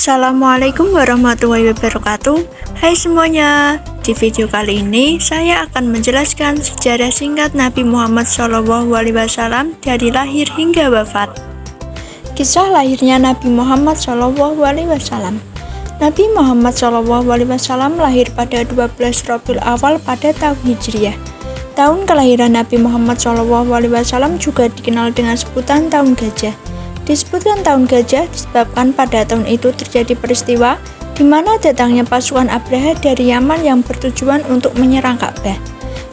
Assalamualaikum warahmatullahi wabarakatuh. Hai semuanya, di video kali ini saya akan menjelaskan sejarah singkat Nabi Muhammad SAW dari lahir hingga wafat. Kisah lahirnya Nabi Muhammad SAW. Nabi Muhammad SAW lahir pada 12 Rabiul Awal pada tahun Hijriah. Tahun kelahiran Nabi Muhammad SAW juga dikenal dengan sebutan tahun gajah. Disebutkan tahun gajah disebabkan pada tahun itu terjadi peristiwa di mana datangnya pasukan Abraha dari Yaman yang bertujuan untuk menyerang Ka'bah.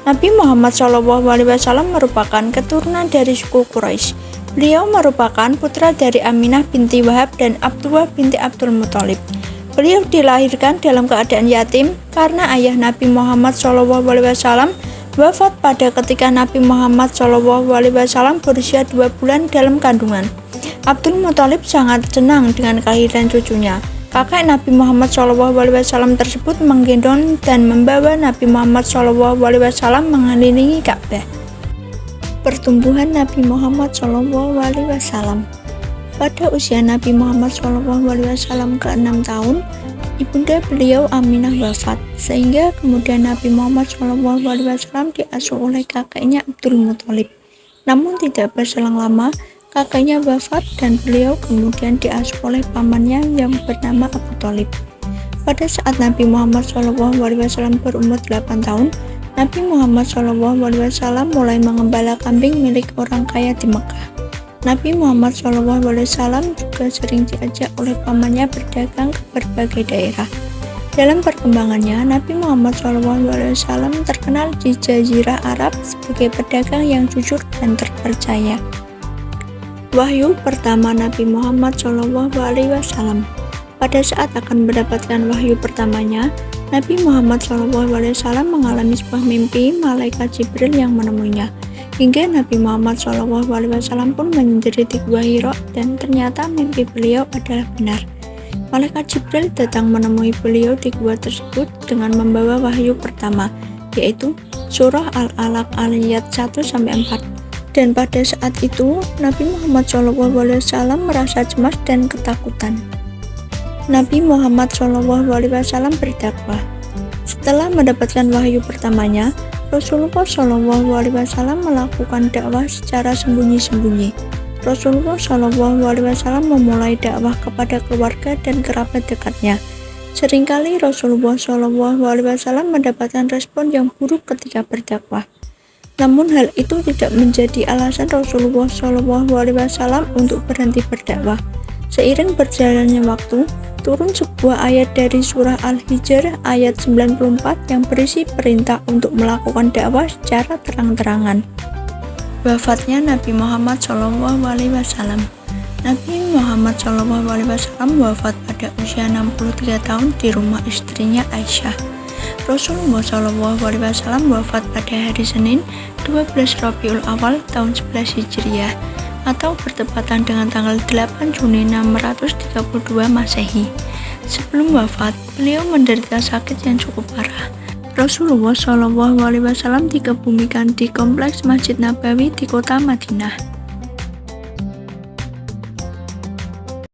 Nabi Muhammad SAW merupakan keturunan dari suku Quraisy. Beliau merupakan putra dari Aminah binti Wahab dan Abdullah binti Abdul Muthalib. Beliau dilahirkan dalam keadaan yatim karena ayah Nabi Muhammad SAW wafat pada ketika Nabi Muhammad SAW berusia 2 bulan dalam kandungan. Abdul Muthalib sangat senang dengan kehadiran cucunya. Kakek Nabi Muhammad SAW tersebut menggendong dan membawa Nabi Muhammad SAW mengelilingi Ka'bah. Pertumbuhan Nabi Muhammad SAW. Pada usia Nabi Muhammad SAW ke-6 tahun, ibunda beliau Aminah wafat, sehingga kemudian Nabi Muhammad SAW diasuh oleh kakeknya Abdul Muthalib. Namun tidak berselang lama, kakeknya wafat dan beliau kemudian diasuh oleh pamannya yang bernama Abu Thalib. Pada saat Nabi Muhammad SAW berumur 8 tahun, Nabi Muhammad SAW mulai mengembala kambing milik orang kaya di Mekah. Nabi Muhammad SAW juga sering diajak oleh pamannya berdagang ke berbagai daerah. Dalam perkembangannya, Nabi Muhammad SAW terkenal di Jazirah Arab sebagai pedagang yang jujur dan terpercaya. Wahyu pertama Nabi Muhammad SAW. Pada saat akan mendapatkan wahyu pertamanya, Nabi Muhammad SAW mengalami sebuah mimpi malaikat Jibril yang menemuinya. Hingga Nabi Muhammad SAW pun menyendiri di Gua Hira dan ternyata mimpi beliau adalah benar. Malaikat Jibril datang menemui beliau di gua tersebut dengan membawa wahyu pertama, yaitu surah Al-Alaq ayat 1-4. Dan pada saat itu, Nabi Muhammad SAW merasa cemas dan ketakutan. Nabi Muhammad SAW berdakwah. Setelah mendapatkan wahyu pertamanya, Rasulullah SAW melakukan dakwah secara sembunyi-sembunyi. Rasulullah SAW memulai dakwah kepada keluarga dan kerabat dekatnya. Seringkali Rasulullah SAW mendapatkan respon yang buruk ketika berdakwah. Namun hal itu tidak menjadi alasan Rasulullah SAW untuk berhenti berdakwah. Seiring berjalannya waktu, turun sebuah ayat dari surah Al-Hijr ayat 94 yang berisi perintah untuk melakukan dakwah secara terang-terangan. Wafatnya Nabi Muhammad SAW. Nabi Muhammad SAW wafat pada usia 63 tahun di rumah istrinya Aisyah. Rasulullah SAW wafat pada hari Senin 12 Rabiul Awal tahun 11 Hijriah atau bertepatan dengan tanggal 8 Juni 632 Masehi. Sebelum wafat, beliau menderita sakit yang cukup parah. Rasulullah SAW dikebumikan di kompleks Masjid Nabawi di kota Madinah.